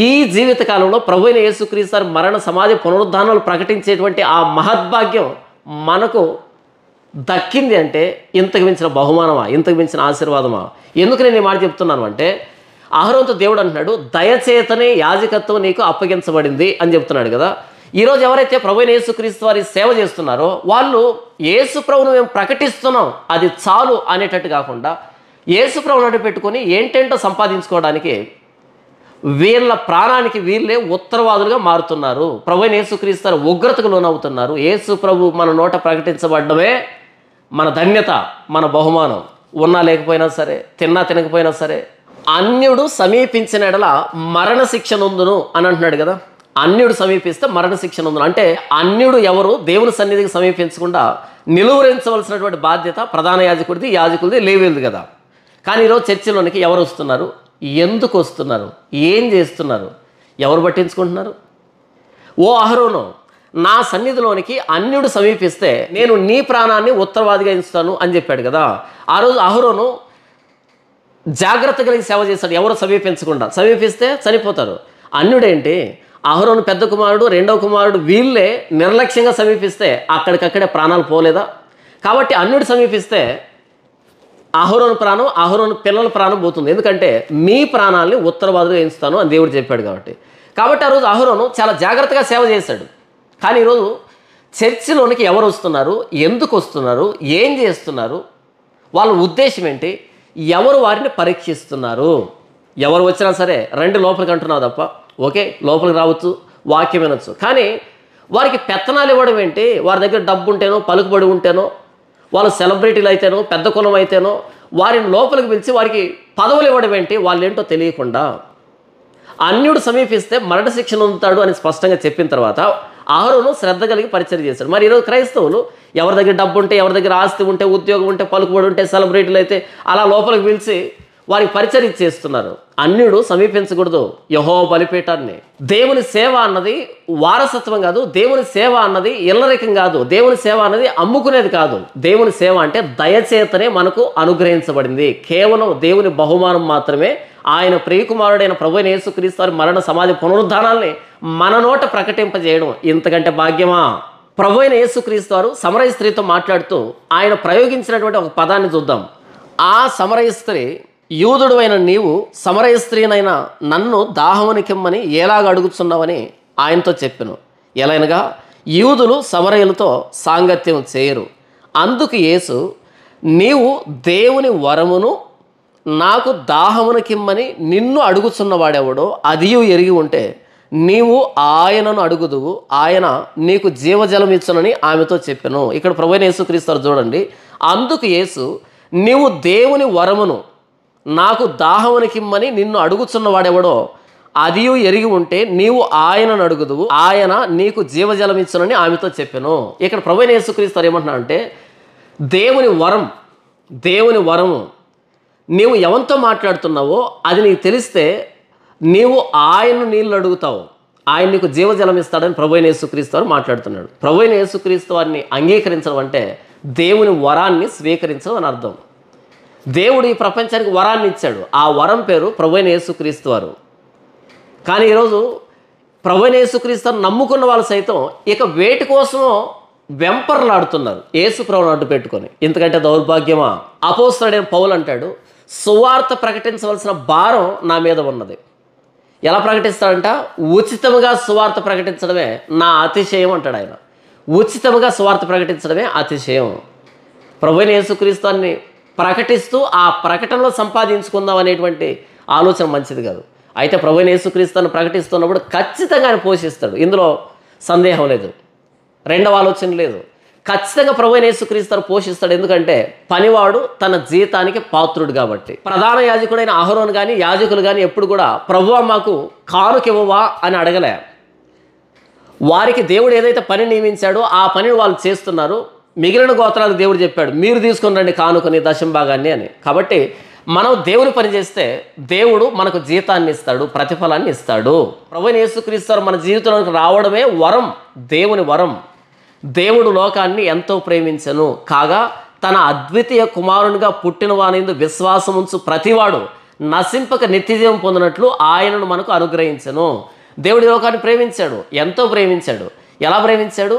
ఈ జీవితకాలంలో ప్రభువైన యేసుక్రీస్తు మరణ, సమాధి, పునరుద్ధానాలు ప్రకటించేటువంటి ఆ మహద్భాగ్యం మనకు దక్కింది అంటే ఇంతకు మించిన బహుమానమా, ఇంతకు మించిన ఆశీర్వాదమా? ఎందుకు నేను ఈ మాట చెప్తున్నాను అంటే, అహరోనుతో దేవుడు అంటున్నాడు, దయచేతనే యాజకత్వం నీకు అప్పగించబడింది అని చెప్తున్నాడు కదా. ఈరోజు ఎవరైతే ప్రభువైన యేసుక్రీస్తు వారి సేవ చేస్తున్నారో వాళ్ళు యేసు ప్రభువును మేము ప్రకటిస్తున్నాం, అది చాలు అనేటట్టు కాకుండా యేసు ప్రభువును అడ్డు పెట్టుకొని ఏంటేంటో సంపాదించుకోవడానికి వీళ్ళ ప్రాణానికి వీళ్ళే ఉత్తరవాదులుగా మారుతున్నారు. ప్రభువైన యేసుక్రీస్తు ఉగ్రతకు లోనవుతున్నారు. యేసు ప్రభు మన నోట ప్రకటించబడ్డమే మన ధన్యత, మన బహుమానం. ఉన్నా లేకపోయినా సరే, తిన్నా తినకపోయినా సరే. అన్యుడు సమీపించిన ఎడల మరణశిక్ష నొందును అని అంటున్నాడు కదా. అన్యుడు సమీపిస్తే మరణశిక్ష నొందును అంటే అన్యుడు ఎవరు దేవుని సన్నిధికి సమీపించకుండా నిలువరించవలసినటువంటి బాధ్యత ప్రధాన యాజకుడిది, యాజకుడిది, లేవీయులది కదా. కానీ ఈరోజు చర్చిలోనికి ఎవరు వస్తున్నారు, ఎందుకు వస్తున్నారు, ఏం చేస్తున్నారు, ఎవరు పట్టించుకుంటున్నారు? ఓ అహరోను, నా సన్నిధిలోనికి అన్యుడు సమీపిస్తే నేను నీ ప్రాణాన్ని ఉత్తరవాదిగా ఇస్తాను అని చెప్పాడు కదా. ఆ రోజు అహరోను జాగ్రత్త కలిగి సేవ చేశాడు, ఎవరు సమీపించకుండా. సమీపిస్తే చనిపోతారు. అన్యుడేంటి, అహరోను పెద్ద కుమారుడు, రెండవ కుమారుడు, వీళ్ళే నిర్లక్ష్యంగా సమీపిస్తే అక్కడికక్కడే ప్రాణాలు పోలేదా? కాబట్టి అన్యుడు సమీపిస్తే అహరోను ప్రాణం, అహరోను పిల్లల ప్రాణం పోతుంది. ఎందుకంటే మీ ప్రాణాలని ఉత్తరవాదులుగా ఎంచుతాను అని దేవుడు చెప్పాడు కాబట్టి ఆ రోజు అహరోను చాలా జాగ్రత్తగా సేవ చేశాడు. కానీ ఈరోజు చర్చిలోనికి ఎవరు వస్తున్నారు, ఎందుకు వస్తున్నారు, ఏం చేస్తున్నారు, వాళ్ళ ఉద్దేశం ఏంటి, ఎవరు వారిని పరీక్షిస్తున్నారు? ఎవరు వచ్చినా సరే రండి లోపలికి అంటున్నావు తప్ప, ఓకే లోపలికి రావచ్చు, వాక్యం వినొచ్చు. కానీ వారికి పెత్తనాలు ఇవ్వడం ఏంటి? వారి దగ్గర డబ్బు ఉంటేనో, పలుకుబడి ఉంటేనో, వాళ్ళు సెలబ్రిటీలు అయితేనో, పెద్ద కులం అయితేనో వారిని లోపలికి పిలిచి వారికి పదవులు ఇవ్వడం ఏంటి? వాళ్ళేంటో తెలియకుండా అన్యుడు సమీపిస్తే మరణశిక్ష పొందుతాడు అని స్పష్టంగా చెప్పిన తర్వాత అహరోను శ్రద్ధ కలిగి పరిచయం చేశాడు. మరి ఈరోజు క్రైస్తవులు ఎవరి దగ్గర డబ్బు ఉంటే, ఎవరి దగ్గర ఆస్తి ఉంటే, ఉద్యోగం ఉంటే, పలుకుబడి ఉంటే, సెలబ్రిటీలు అయితే అలా లోపలికి పిలిచి వారికి పరిచయం చేస్తున్నారు. అన్యుడు సమీపించకూడదు యెహోవా బలిపీఠాన్ని. దేవుని సేవ అన్నది వారసత్వం కాదు. దేవుని సేవ అన్నది ఇల్లరికం కాదు. దేవుని సేవ అన్నది అమ్ముకునేది కాదు. దేవుని సేవ అంటే దయచేతనే మనకు అనుగ్రహించబడింది. కేవలం దేవుని బహుమానం మాత్రమే. ఆయన ప్రియకుమారుడైన ప్రభువైన యేసుక్రీస్తు వారి మరణ సమాధి పునరుద్ధానాల్ని మన నోట ప్రకటింపజేయడం ఇంతకంటే భాగ్యమా? ప్రభువైన యేసుక్రీస్తు వారు సమరయ స్త్రీతో మాట్లాడుతూ ఆయన ప్రయోగించినటువంటి ఒక పదాన్ని చూద్దాం. ఆ సమరయ స్త్రీ, యూదుడు అయిన నీవు సమరయ స్త్రీనైనా నన్ను దాహమునికిమ్మని ఎలాగ అడుగుతున్నావని ఆయనతో చెప్పెను. ఎలాగనగా యూదులు సమరయులతో సాంగత్యం చేయరు. అందుకు యేసు, నీవు దేవుని వరమును నాకు దాహమునికిమ్మని నిన్ను అడుగుచున్నవాడెవడో అదియు ఎరిగి ఉంటే నీవు ఆయనను అడుగుదువు, ఆయన నీకు జీవజలం ఇచ్చునని ఆమెతో చెప్పెను. ఇక్కడ ప్రభువైన యేసుక్రీస్తు వారు చూడండి. అందుకు యేసు, నీవు దేవుని వరమును నాకు దాహమునికిమ్మని నిన్ను అడుగుచున్నవాడెవడో అదియు ఎరిగి ఉంటే నీవు ఆయనను అడుగుదువు, ఆయన నీకు జీవజలం ఇచ్చునని ఆమెతో చెప్పెను. ఇక్కడ ప్రభువైన యేసుక్రీస్తు వారు ఏమంటున్నా అంటే దేవుని వరం, దేవుని వరము నీవు ఎవరితో మాట్లాడుతున్నావో అది నీకు తెలిస్తే నీవు ఆయన నీళ్ళు అడుగుతావు, ఆయన నీకు జీవజలం ఇస్తాడని ప్రభువైన యేసుక్రీస్తు వారు మాట్లాడుతున్నాడు. ప్రభువైన యేసుక్రీస్తు వారిని అంగీకరించడం అంటే దేవుని వరాన్ని స్వీకరించడం అని అర్థం. దేవుడు ఈ ప్రపంచానికి వరాన్ని ఇచ్చాడు. ఆ వరం పేరు ప్రభువైన యేసుక్రీస్తు వారు. కానీ ఈరోజు ప్రభువైన యేసుక్రీస్తు వారు నమ్ముకున్న వాళ్ళు సైతం ఇక వేటి కోసమో వెంపర్లాడుతున్నారు యేసు ప్రభువును అడ్డు పెట్టుకొని. ఇంతకంటే దౌర్భాగ్యమా? అపోస్తలుడైన పౌలు అంటాడు, సువార్త ప్రకటించవలసిన భారం నా మీద ఉన్నది. ఎలా ప్రకటిస్తాడంట? ఉచితముగా సువార్త ప్రకటించడమే నా అతిశయం అంటాడు ఆయన. ఉచితముగా సువార్త ప్రకటించడమే అతిశయం. ప్రభువైన యేసుక్రీస్తుని ప్రకటిస్తూ ఆ ప్రకటనలో సంపాదించుకుందాం అనేటువంటి ఆలోచన మంచిది కాదు. అయితే ప్రభువైన యేసుక్రీస్తుని ప్రకటిస్తున్నప్పుడు ఖచ్చితంగా ఆయన పోషిస్తాడు, ఇందులో సందేహం లేదు, రెండవ ఆలోచన లేదు. ఖచ్చితంగా ప్రభువైన యేసుక్రీస్తు పోషిస్తాడు. ఎందుకంటే పనివాడు తన జీతానికి పాత్రుడు కాబట్టి. ప్రధాన యాజకుడైన అహరోను కానీ యాజకులు కానీ ఎప్పుడు కూడా ప్రభువా మాకు కానుకివ్వవా అని అడగలే. వారికి దేవుడు ఏదైతే పని నియమించాడో ఆ పనిని వాళ్ళు చేస్తున్నారు. మిగిలిన గోత్రాలకు దేవుడు చెప్పాడు మీరు తీసుకుని రండి కానుకని దశంభాగాన్ని అని. కాబట్టి మనం దేవుని పని చేస్తే దేవుడు మనకు జీతాన్ని ఇస్తాడు, ప్రతిఫలాన్ని ఇస్తాడు. ప్రభువైన యేసుక్రీస్తు మన జీవితంలోకి రావడమే వరం, దేవుని వరం. దేవుడు లోకాన్ని ఎంతో ప్రేమించెను కాగా తన అద్వితీయ కుమారునిగా పుట్టిన వానిందు విశ్వాసముంచు ప్రతివాడు నశింపక నిత్యజీవం పొందినట్లు ఆయనను మనకు అనుగ్రహించెను. దేవుడి లోకాన్ని ప్రేమించాడు, ఎంతో ప్రేమించాడు. ఎలా ప్రేమించాడు?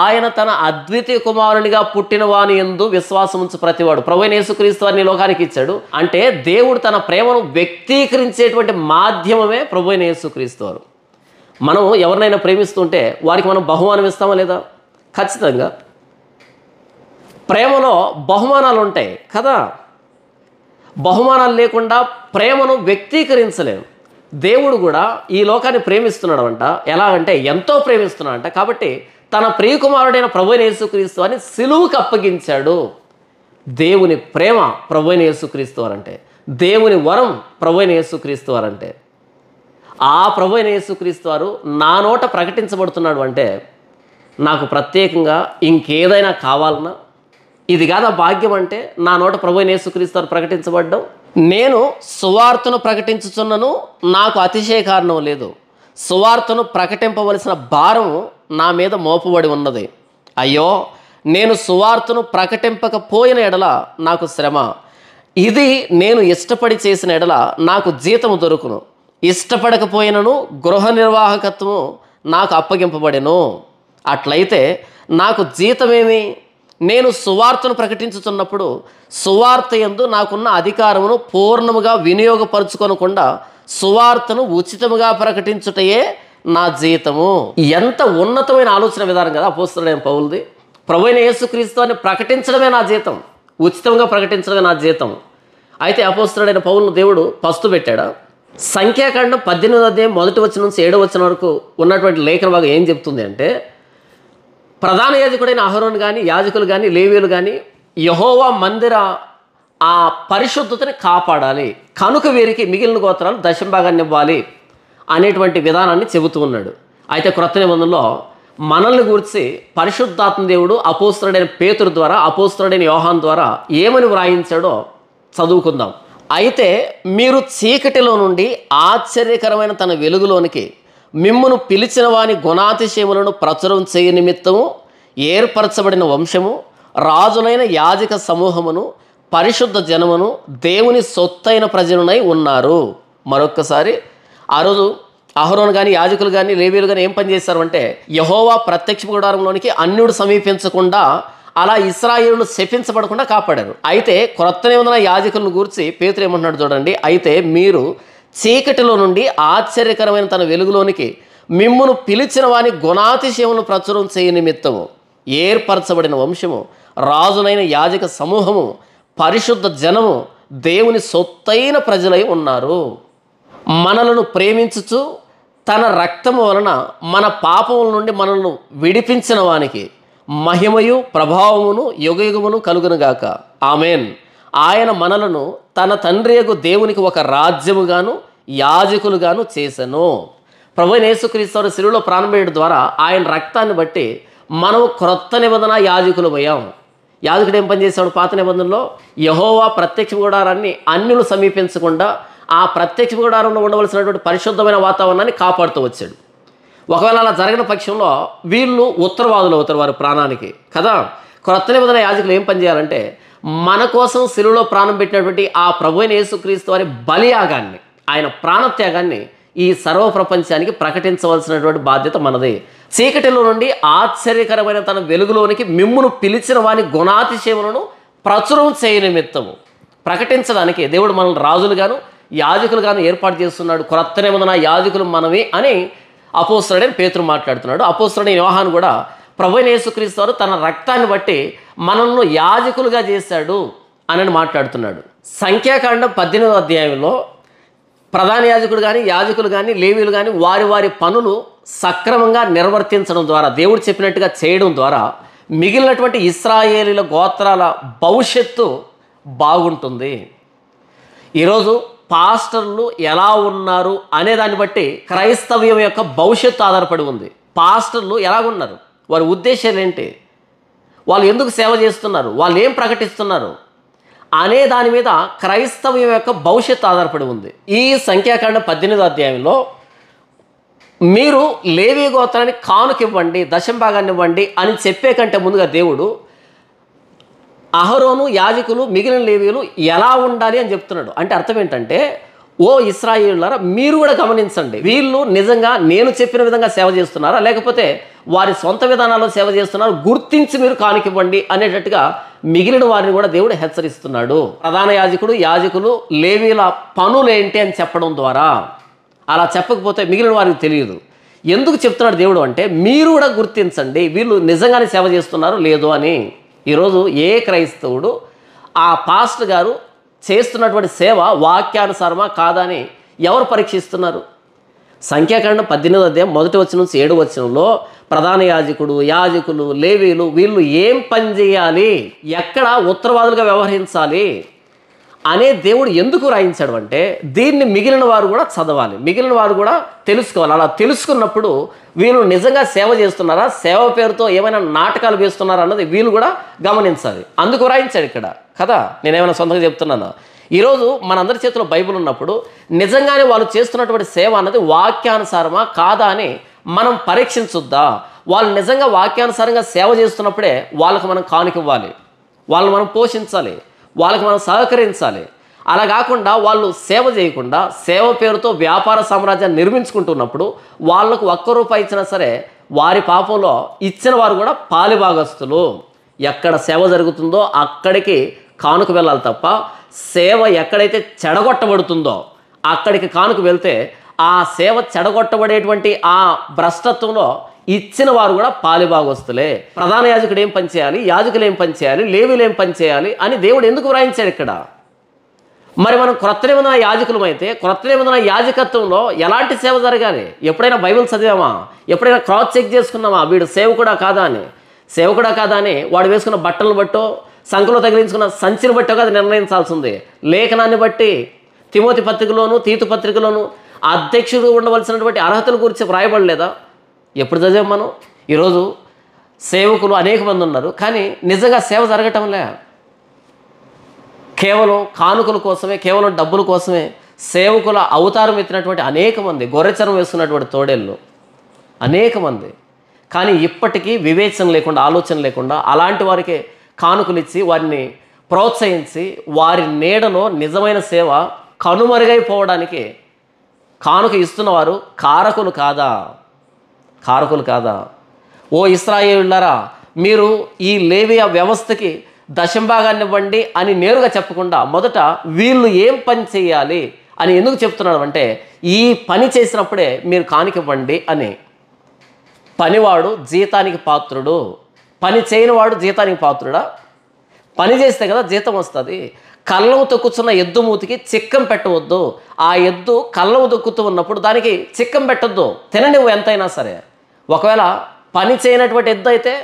ఆయన తన అద్వితీయ కుమారునిగా పుట్టిన వాని యందు విశ్వాసముంచు ప్రతివాడు. ప్రభువైన యేసుక్రీస్తు వారిని లోకానికి ఇచ్చాడు. అంటే దేవుడు తన ప్రేమను వ్యక్తీకరించేటువంటి మాధ్యమమే ప్రభువైన యేసుక్రీస్తు వారు. మనం ఎవరినైనా ప్రేమిస్తుంటే వారికి మనం బహుమానం ఇస్తామా లేదా? ఖచ్చితంగా. ప్రేమలో బహుమానాలు ఉంటాయి కదా. బహుమానాలు లేకుండా ప్రేమను వ్యక్తీకరించలేము. దేవుడు కూడా ఈ లోకాన్ని ప్రేమిస్తున్నాడు అంట. ఎలాగంటే ఎంతో ప్రేమిస్తున్నాడంట. కాబట్టి తన ప్రియకుమారుడైన ప్రభువైన యేసుక్రీస్తు అని సిలువుకు అప్పగించాడు. దేవుని ప్రేమ ప్రభువైన యేసుక్రీస్తు వారంటే, దేవుని వరం ప్రభువైన యేసుక్రీస్తు వారంటే. ఆ ప్రభువైన యేసుక్రీస్తు వారు నా నోట ప్రకటించబడుతున్నాడు అంటే నాకు ప్రత్యేకంగా ఇంకేదైనా కావాలన్నా ఇది కాదా భాగ్యం అంటే నా నోట ప్రభువైన యేసుక్రీస్తు వారు ప్రకటించబడ్డం. నేను సువార్తను ప్రకటించుచున్నను, నాకు అతిశయ కారణం లేదు. సువార్తను ప్రకటింపవలసిన భారం నా మీద మోపబడి ఉన్నది. అయ్యో, నేను సువార్తను ప్రకటింపకపోయిన ఎడల నాకు శ్రమ. ఇది నేను ఇష్టపడి చేసిన ఎడల నాకు జీతము దొరుకును. ఇష్టపడకపోయినను గృహ నిర్వాహకత్వము నాకు అప్పగింపబడెను. అట్లయితే నాకు జీతమేమి? నేను సువార్తను ప్రకటించుతున్నప్పుడు సువార్త యందు నాకున్న అధికారమును పూర్ణముగా వినియోగపరుచుకొనకుండా సువార్తను ఉచితముగా ప్రకటించుటయే నా జీతము. ఎంత ఉన్నతమైన ఆలోచన విధానం కదా అపోస్తలుడైన పౌలుది. ప్రభువైన యేసుక్రీస్తుని ప్రకటించడమే నా జీతం, ఉచితంగా ప్రకటించడమే నా జీతం. అయితే అపోస్తలుడైన పౌలును దేవుడు పస్తు పెట్టాడా? సంఖ్యాకాండం 18వ అధ్యాయం 1వ వచనం నుంచి 7వ వచనం వరకు ఉన్నటువంటి లేఖన భాగం ఏం చెప్తుంది అంటే, ప్రధాన యాజకుడైన అహరోను కానీ యాజకులు కానీ లేవీయులు కానీ యెహోవా మందిర ఆ పరిశుద్ధతని కాపాడాలి, కనుక వీరికి మిగిలిన గోత్రాలు దశంభాగాన్ని ఇవ్వాలి అనేటువంటి విధానాన్ని చెబుతూ ఉన్నాడు. అయితే క్రొత్త నిబంధనలో మనల్ని గురించి పరిశుద్ధాత్మ దేవుడు అపోస్తలుడైన పేతురు ద్వారా, అపోస్తలుడైన యోహాను ద్వారా ఏమని వ్రాయించాడో చదువుకుందాం. అయితే మీరు చీకటిలో నుండి ఆశ్చర్యకరమైన తన వెలుగులోనికి మిమ్మును పిలిచిన వాని గుణాతిశయములను ప్రచురం చేయ నిమిత్తము ఏర్పరచబడిన వంశము, రాజులైన యాజక సమూహమును, పరిశుద్ధ జనమును, దేవుని సొత్తైన ప్రజలునై ఉన్నారు. మరొక్కసారి ఆ రోజు అహరోను కానీ, యాజకులు కానీ, లేవీయులు కానీ ఏం పని చేశారు అంటే, యెహోవా ప్రత్యక్ష గుడారంలోనికి అన్యుడు సమీపించకుండా, అలా ఇశ్రాయేలును శపించబడకుండా కాపాడారు. అయితే క్రొత్త నిబంధన యాజకులను గూర్చి పేతురు ఏమంటున్నాడు చూడండి, అయితే మీరు చీకటిలో నుండి ఆశ్చర్యకరమైన తన వెలుగులోనికి మిమ్మును పిలిచిన వాని గుణాతిశయములను ప్రచురం చేయ నిమిత్తము ఏర్పరచబడిన వంశము, రాజులైన యాజక సమూహము, పరిశుద్ధ జనము, దేవుని సొత్తైన ప్రజలై ఉన్నారు. మనలను ప్రేమించుచు తన రక్తము వలన మన పాపముల నుండి మనల్ని విడిపించిన వానికి మహిమయు ప్రభావమును యుగయుగమును కలుగునుగాక. ఆమెన్. ఆయన మనలను తన తండ్రియగు దేవునికి ఒక రాజ్యముగాను యాజకులుగాను చేసెను. ప్రభువైన యేసుక్రీస్తు వారు శిలువలో ప్రాణం వేయడం ద్వారా ఆయన రక్తాన్ని బట్టి మనం క్రొత్త నిబంధన యాజకులమయ్యాం. యాజకుడు ఏం పని చేశాడు? పాత నిబంధనలో యెహోవా ప్రత్యక్ష గుడారాన్ని అన్యులు సమీపించకుండా ఆ ప్రత్యక్ష గుడారంలో ఉండవలసినటువంటి పరిశుద్ధమైన వాతావరణాన్ని కాపాడుతూ వచ్చాడు. ఒకవేళ అలా జరిగిన పక్షంలో వీళ్ళు ఉత్తరవాదులు అవుతారు వారి ప్రాణానికి కదా. క్రొత్త నిబంధన యాజకులు ఏం పని చేయాలంటే, మన కోసం శిలువలో ప్రాణం పెట్టినటువంటి ఆ ప్రభువైన యేసుక్రీస్తు వారి బలియాగాన్ని, ఆయన ప్రాణత్యాగాన్ని ఈ సర్వ ప్రపంచానికి ప్రకటించవలసినటువంటి బాధ్యత మనది. చీకటిలో నుండి ఆశ్చర్యకరమైన తన వెలుగులోనికి మిమ్మును పిలిచిన వాని గుణాతిశయములను ప్రచురం చేయ నిమిత్తము ప్రకటించడానికి దేవుడు మనల్ని రాజులుగాను యాజకులుగాను ఏర్పాటు చేస్తున్నాడు. క్రొత్త నిబంధన యాజకులు మనమే అని అపోస్తలుడైన పేతురు మాట్లాడుతున్నాడు. అపోస్తలుడైన యోహాను కూడా ప్రభువైన యేసుక్రీస్తు వారు తన రక్తాన్ని బట్టి మనల్ని యాజకులుగా చేశాడు అని మాట్లాడుతున్నాడు. సంఖ్యాకాండం 18వ అధ్యాయంలో ప్రధాన యాజకుడు కానీ, యాజకులు కానీ, లేవీయులు కానీ వారి వారి పనులు సక్రమంగా నిర్వర్తించడం ద్వారా, దేవుడు చెప్పినట్టుగా చేయడం ద్వారా మిగిలినటువంటి ఇశ్రాయేలీల గోత్రాల భవిష్యత్తు బాగుంటుంది. ఈరోజు పాస్టర్లు ఎలా ఉన్నారు అనే దాన్ని బట్టి క్రైస్తవ్యం యొక్క భవిష్యత్తు ఆధారపడి ఉంది. పాస్టర్లు ఎలాగున్నారు, వారి ఉద్దేశాలు ఏంటి, వాళ్ళు ఎందుకు సేవ చేస్తున్నారు, వాళ్ళు ఏం ప్రకటిస్తున్నారు అనే దాని మీద క్రైస్తవ్యం యొక్క భవిష్యత్తు ఆధారపడి ఉంది. ఈ సంఖ్యాకాండం 18వ అధ్యాయంలో మీరు లేవీ గోత్రాన్ని కానుకివ్వండి, దశంభాగాన్ని ఇవ్వండి అని చెప్పే కంటే ముందుగా దేవుడు అహరోను, యాజకులు, మిగిలిన లేవీయులు ఎలా ఉండాలి అని చెప్తున్నాడు. అంటే అర్థం ఏంటంటే, ఓ ఇశ్రాయేలులారా మీరు కూడా గమనించండి, వీళ్ళు నిజంగా నేను చెప్పిన విధంగా సేవ చేస్తున్నారా లేకపోతే వారి సొంత విధానాల్లో సేవ చేస్తున్నారు, గుర్తించి మీరు కానుకివ్వండి అనేటట్టుగా మిగిలిన వారిని కూడా దేవుడు హెచ్చరిస్తున్నాడు. ప్రధాన యాజకుడు, యాజకులు, లేవీల పనులేంటి అని చెప్పడం ద్వారా, అలా చెప్పకపోతే మిగిలిన వారికి తెలియదు. ఎందుకు చెప్తున్నాడు దేవుడు అంటే, మీరు కూడా గుర్తించండి వీళ్ళు నిజంగానే సేవ చేస్తున్నారు లేదు అని. ఈరోజు ఏ క్రైస్తవుడు ఆ పాస్టర్ గారు చేస్తున్నటువంటి సేవ వాక్యానుసారమా కాదా అని ఎవరు పరీక్షిస్తున్నారు? సంఖ్యాకాండం 18వ అధ్యాయం 1వ వచనం నుంచి 7వ వచనంలో ప్రధాన యాజకుడు, యాజకులు, లేవీయులు వీళ్ళు ఏం పని చేయాలి, ఎక్కడ ఉత్తరవాదులుగా వ్యవహరించాలి అనే దేవుడు ఎందుకు రాయించాడు అంటే, దీన్ని మిగిలిన వారు కూడా చదవాలి, మిగిలిన వారు కూడా తెలుసుకోవాలి. అలా తెలుసుకున్నప్పుడు వీళ్ళు నిజంగా సేవ చేస్తున్నారా, సేవ పేరుతో ఏమైనా నాటకాలు వేస్తున్నారా అన్నది వీళ్ళు కూడా గమనించాలి. అందుకు రాయించాడు ఇక్కడ కదా. నేనేమైనా సొంతంగా చెప్తున్నాను. ఈరోజు మనందరి చేతిలో బైబిల్ ఉన్నప్పుడు నిజంగానే వాళ్ళు చేస్తున్నటువంటి సేవ అన్నది వాక్యానుసారమా కాదా అని మనం పరీక్షించుద్దా. వాళ్ళు నిజంగా వాక్యానుసారంగా సేవ చేస్తున్నప్పుడే వాళ్ళకు మనం కానుకివ్వాలి, వాళ్ళని మనం పోషించాలి, వాళ్ళకి మనం సహకరించాలి. అలా కాకుండా వాళ్ళు సేవ చేయకుండా సేవ పేరుతో వ్యాపార సామ్రాజ్యాన్ని నిర్మించుకుంటున్నప్పుడు వాళ్లకు ₹1 ఇచ్చినా సరే వారి పాపంలో ఇచ్చిన వారు కూడా పాలిభాగస్తులు. ఎక్కడ సేవ జరుగుతుందో అక్కడికి కానుక వెళ్ళాలి తప్ప, సేవ ఎక్కడైతే చెడగొట్టబడుతుందో అక్కడికి కానుక వెళ్తే ఆ సేవ చెడగొట్టబడేటువంటి ఆ భ్రష్టత్వంలో ఇచ్చిన వారు కూడా పాలిభాగస్తులే. ప్రధాన యాజకుడు ఏం పని చేయాలి, యాజకులు ఏం పని చేయాలి, లేవీయులు ఏం పని చేయాలి అని దేవుడు ఎందుకు వ్రాయించాడు ఇక్కడ? మరి మనం క్రొత్త నిబంధన యాజకులం అయితే క్రొత్త నిబంధన యాజకత్వంలో ఎలాంటి సేవ జరగాలి? ఎప్పుడైనా బైబిల్ చదివామా? ఎప్పుడైనా క్రాస్ చెక్ చేసుకున్నామా వీడు సేవకుడా కాదా అని? సేవకుడా కాదా అని వాడు వేసుకున్న బట్టలను బట్టో, సంఖ్యలో తగిలించుకున్న సంచిని బట్టో కాదు నిర్ణయించాల్సింది. లేఖనాన్ని బట్టి తిమోతి పత్రికలోను, తీతు పత్రికలోను అధ్యక్షుడు ఉండవలసినటువంటి అర్హతల గురించి వ్రాయబడలేదా? ఎప్పుడు చదివాం మనం? ఈరోజు సేవకులు అనేక మంది ఉన్నారు, కానీ నిజంగా సేవ జరగటంలే. కేవలం కానుకల కోసమే, కేవలం డబ్బుల కోసమే సేవకుల అవతారం ఎత్తినటువంటి అనేక మంది, గొర్రెచరం వేస్తున్నటువంటి తోడేళ్ళు అనేక మంది. కానీ ఇప్పటికీ వివేచన లేకుండా, ఆలోచన లేకుండా అలాంటి వారికి కానుకలు ఇచ్చి వారిని ప్రోత్సహించి వారి నీడలో నిజమైన సేవ కనుమరుగైపోవడానికి కానుక ఇస్తున్నవారు కారకులు కాదా? కారకులు కాదా? ఓ ఇశ్రాయేలులారా, మీరు ఈ లేవియ వ్యవస్థకి దశంభాగాన్ని ఇవ్వండి అని నేరుగా చెప్పకుండా మొదట వీళ్ళు ఏం పని చేయాలి అని ఎందుకు చెప్తున్నాడు అంటే, ఈ పని చేసినప్పుడే మీరు కానికివ్వండి అని. పనివాడు జీతానికి పాత్రుడు, పని చేయనివాడు జీతానికి పాత్రుడా? పని చేస్తే కదా జీతం వస్తుంది. కళ్ళము తొక్కుతున్న ఎద్దు మూతికి చిక్కం పెట్టవద్దు. ఆ ఎద్దు కళ్ళము తొక్కుతూ ఉన్నప్పుడు దానికి చిక్కం పెట్టద్దు, తిననివ్వు ఎంతైనా సరే. ఒకవేళ పని చేయనటువంటి ఎద్దు అయితే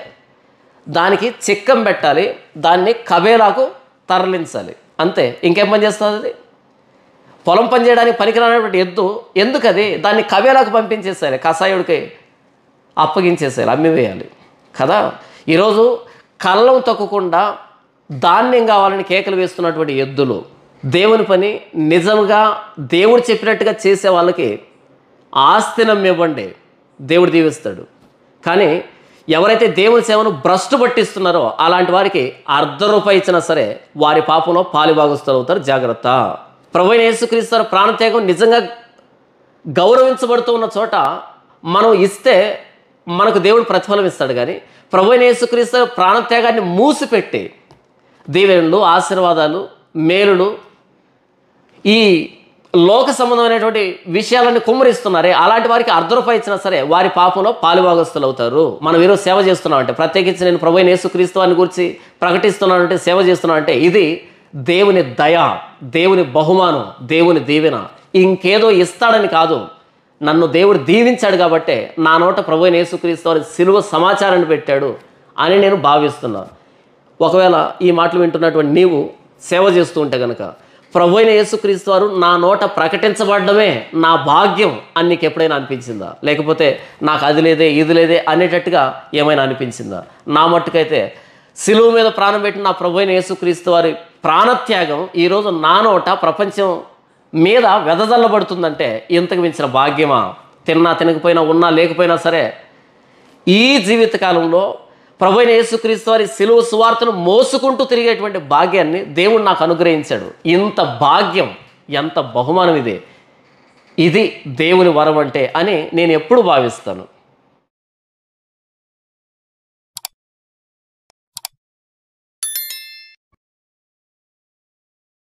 దానికి చిక్కం పెట్టాలి, దాన్ని కబేలాకు తరలించాలి, అంతే. ఇంకేం పని చేస్తుంది అది? పొలం పని చేయడానికి పనికిరానటువంటి ఎద్దు ఎందుకది? దాన్ని కబేలాకు పంపించేసేయాలి, కషాయుడికి అప్పగించేసేయాలి, అమ్మివేయాలి కదా. ఈరోజు కళ్ళం తొక్కకుండా ధాన్యం కావాలని కేకలు వేస్తున్నటువంటి ఎద్దులు, దేవుని పని నిజంగా దేవుడు చెప్పినట్టుగా చేసే వాళ్ళకి ఆస్తినం ఇవ్వండి, దేవుడు దీవిస్తాడు. కానీ ఎవరైతే దేవుని సేవను భ్రష్టు పట్టిస్తున్నారో అలాంటి వారికి ₹1 ఇచ్చినా సరే వారి పాపంలో పాలిభాగస్తులు అవుతారు. జాగ్రత్త. ప్రభువైన యేసుక్రీస్తు వారి ప్రాణత్యాగం నిజంగా గౌరవించబడుతూ ఉన్న చోట మనం ఇస్తే మనకు దేవుడు ప్రతిఫలం ఇస్తాడు. కానీ ప్రభువైన యేసుక్రీస్తు వారి ప్రాణత్యాగాన్ని మూసిపెట్టి దీవెనలు, ఆశీర్వాదాలు, మేలులు, ఈ లోక సంబంధమైనటువంటి విషయాలన్నీ కుమ్మరిస్తున్నారే అలాంటి వారికి ₹1 ఇచ్చినా సరే వారి పాపంలో పాలుభాగస్తులు అవుతారు. మనం ఈరోజు సేవ చేస్తున్నామంటే, ప్రత్యేకించి నేను ప్రభువైన యేసుక్రీస్తు వారిని గురించి ప్రకటిస్తున్నానంటే, సేవ చేస్తున్నానంటే ఇది దేవుని దయ, దేవుని బహుమానం, దేవుని దీవెన. ఇంకేదో ఇస్తాడని కాదు, నన్ను దేవుడు దీవించాడు కాబట్టే నా నోట ప్రభువైన యేసుక్రీస్తు వారి సిలువ సమాచారాన్ని పెట్టాడు అని నేను భావిస్తున్నాను. ఒకవేళ ఈ మాటలు వింటున్నటువంటి నీవు సేవ చేస్తూ ఉంటే కనుక, ప్రభువైన యేసుక్రీస్తు వారు నా నోట ప్రకటించబడమే నా భాగ్యం అని నీకు ఎప్పుడైనా అనిపించిందా? లేకపోతే నాకు అది లేదే ఇది లేదే అనేటట్టుగా ఏమైనా అనిపించిందా? నా మట్టుకైతే సిలువ మీద ప్రాణం పెట్టిన నా ప్రభువైన యేసుక్రీస్తు వారి ప్రాణత్యాగం ఈరోజు నా నోట ప్రపంచం మీద వెదజల్లబడుతుందంటే ఇంతకు మించిన భాగ్యమా? తిన్నా తినకపోయినా, ఉన్నా లేకపోయినా సరే ఈ జీవితకాలంలో ప్రభువైన యేసుక్రీస్తు వారి సిలువ సువార్తను మోసుకుంటూ తిరిగేటువంటి భాగ్యాన్ని దేవుడు నాకు అనుగ్రహించాడు. ఇంత భాగ్యం, ఎంత బహుమానం ఇది దేవుని వరం అంటే అని నేను ఎప్పుడు భావిస్తాను.